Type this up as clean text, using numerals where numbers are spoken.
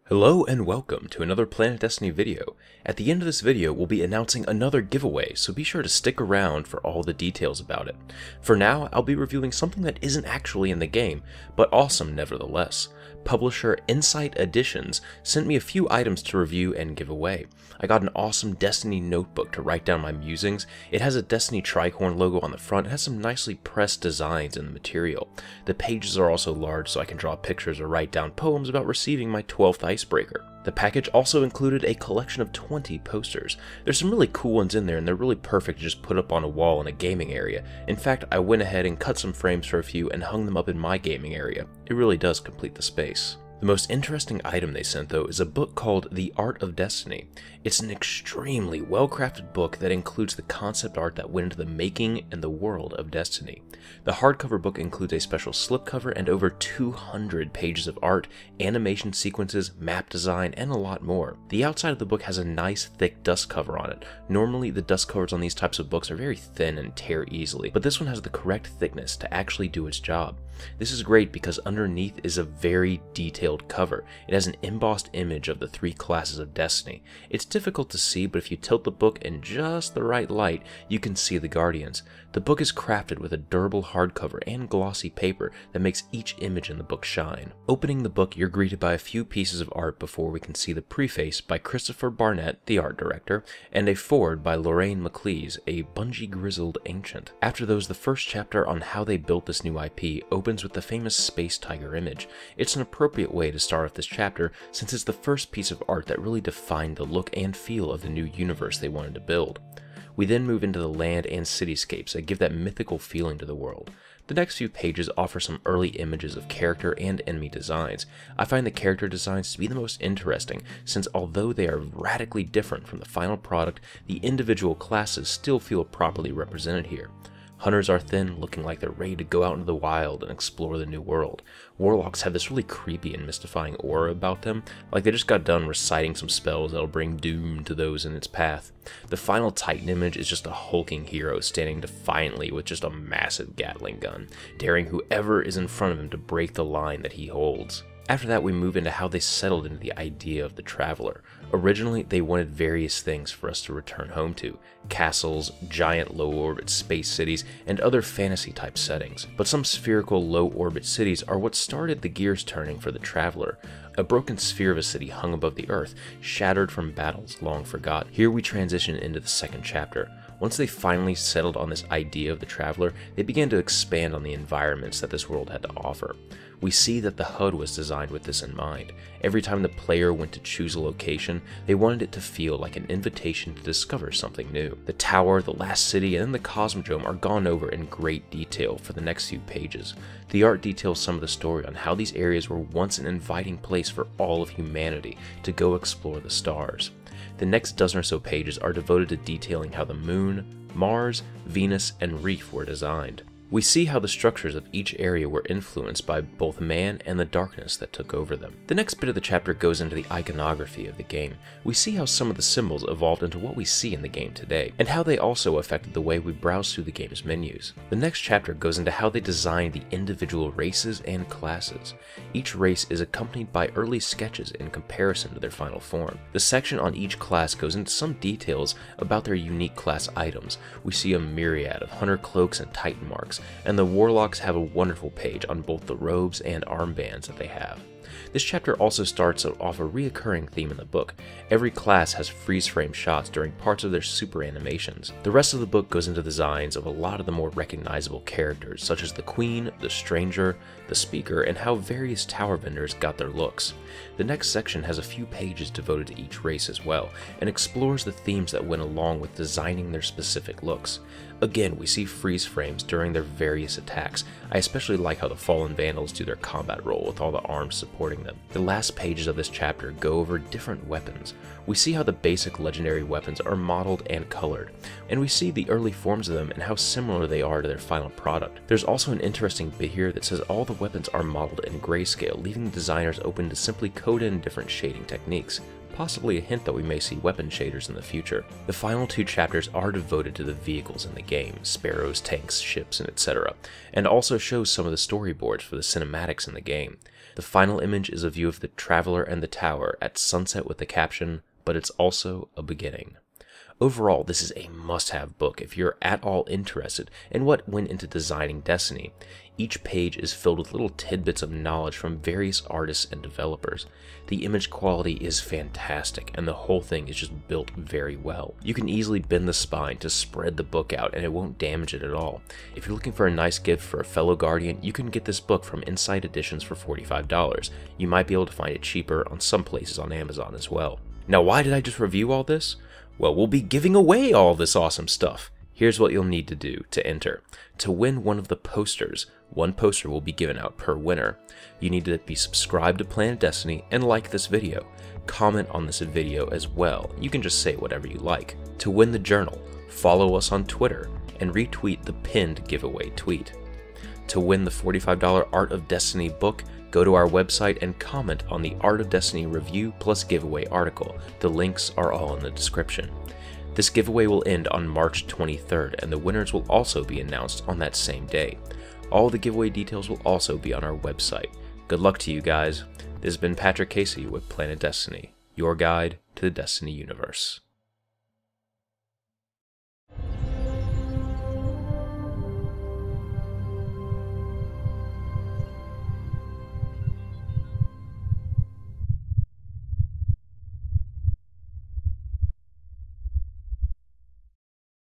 Hello and welcome to another PlanetDestiny video. At the end of this video, we'll be announcing another giveaway, so be sure to stick around for all the details about it. For now, I'll be reviewing something that isn't actually in the game, but awesome nevertheless. Publisher Insight Editions sent me a few items to review and give away. I got an awesome Destiny notebook to write down my musings. It has a Destiny tricorn logo on the front and has some nicely pressed designs in the material. The pages are also large so I can draw pictures or write down poems about receiving my 12th icebreaker. The package also included a collection of 20 posters. There's some really cool ones in there and they're really perfect to just put up on a wall in a gaming area. In fact, I went ahead and cut some frames for a few and hung them up in my gaming area. It really does complete the space. The most interesting item they sent, though, is a book called The Art of Destiny. It's an extremely well-crafted book that includes the concept art that went into the making and the world of Destiny. The hardcover book includes a special slipcover and over 200 pages of art, animation sequences, map design, and a lot more. The outside of the book has a nice thick dust cover on it. Normally, the dust covers on these types of books are very thin and tear easily, but this one has the correct thickness to actually do its job. This is great because underneath is a very detailed cover. It has an embossed image of the 3 classes of Destiny. It's difficult to see, but if you tilt the book in just the right light, you can see the Guardians. The book is crafted with a durable hardcover and glossy paper that makes each image in the book shine. Opening the book, you're greeted by a few pieces of art before we can see the preface by Christopher Barnett, the art director, and a foreword by Lorraine McLeese, a Bungie grizzled ancient. After those, the first chapter on how they built this new IP opens with the famous Space Tiger image. It's an appropriate way to start off this chapter since it's the first piece of art that really defined the look and feel of the new universe they wanted to build. We then move into the land and cityscapes that give that mythical feeling to the world. The next few pages offer some early images of character and enemy designs. I find the character designs to be the most interesting, since although they are radically different from the final product, the individual classes still feel properly represented here. Hunters are thin, looking like they're ready to go out into the wild and explore the new world. Warlocks have this really creepy and mystifying aura about them, like they just got done reciting some spells that'll bring doom to those in its path. The final Titan image is just a hulking hero standing defiantly with just a massive Gatling gun, daring whoever is in front of him to break the line that he holds. After that, we move into how they settled into the idea of the Traveler. Originally, they wanted various things for us to return home to: castles, giant low-orbit space cities, and other fantasy-type settings. But some spherical low-orbit cities are what started the gears turning for the Traveler. A broken sphere of a city hung above the Earth, shattered from battles long forgot. Here we transition into the second chapter. Once they finally settled on this idea of the Traveler, they began to expand on the environments that this world had to offer. We see that the HUD was designed with this in mind. Every time the player went to choose a location, they wanted it to feel like an invitation to discover something new. The tower, the last city, and then the Cosmodrome are gone over in great detail for the next few pages. The art details some of the story on how these areas were once an inviting place for all of humanity to go explore the stars. The next dozen or so pages are devoted to detailing how the Moon, Mars, Venus, and Reef were designed. We see how the structures of each area were influenced by both man and the darkness that took over them. The next bit of the chapter goes into the iconography of the game. We see how some of the symbols evolved into what we see in the game today, and how they also affected the way we browse through the game's menus. The next chapter goes into how they designed the individual races and classes. Each race is accompanied by early sketches in comparison to their final form. The section on each class goes into some details about their unique class items. We see a myriad of hunter cloaks and titan marks, and the Warlocks have a wonderful page on both the robes and armbands that they have. This chapter also starts off a reoccurring theme in the book. Every class has freeze-frame shots during parts of their super animations. The rest of the book goes into designs of a lot of the more recognizable characters, such as the Queen, the Stranger, the Speaker, and how various tower vendors got their looks. The next section has a few pages devoted to each race as well, and explores the themes that went along with designing their specific looks. Again, we see freeze frames during their various attacks. I especially like how the Fallen Vandals do their combat role with all the arms supporting them. The last pages of this chapter go over different weapons. We see how the basic legendary weapons are modeled and colored, and we see the early forms of them and how similar they are to their final product. There's also an interesting bit here that says all the weapons are modeled in grayscale, leaving the designers open to simply code in different shading techniques. possibly a hint that we may see weapon shaders in the future. The final 2 chapters are devoted to the vehicles in the game, sparrows, tanks, ships, and etc., and also shows some of the storyboards for the cinematics in the game. The final image is a view of the Traveler and the tower at sunset with the caption, "But it's also a beginning." Overall, this is a must-have book if you're at all interested in what went into designing Destiny. Each page is filled with little tidbits of knowledge from various artists and developers. The image quality is fantastic, and the whole thing is just built very well. You can easily bend the spine to spread the book out, and it won't damage it at all. If you're looking for a nice gift for a fellow Guardian, you can get this book from Inside Editions for $45. You might be able to find it cheaper on some places on Amazon as well. Now, why did I just review all this? Well, we'll be giving away all this awesome stuff. Here's what you'll need to do to enter. To win one of the posters, one poster will be given out per winner. You need to be subscribed to PlanetDestiny and like this video. Comment on this video as well. You can just say whatever you like. To win the journal, follow us on Twitter and retweet the pinned giveaway tweet. To win the $45 Art of Destiny book, go to our website and comment on the Art of Destiny review plus giveaway article. The links are all in the description. This giveaway will end on March 23rd, and the winners will also be announced on that same day. All the giveaway details will also be on our website. Good luck to you guys. This has been Patrick Casey with Planet Destiny, your guide to the Destiny universe.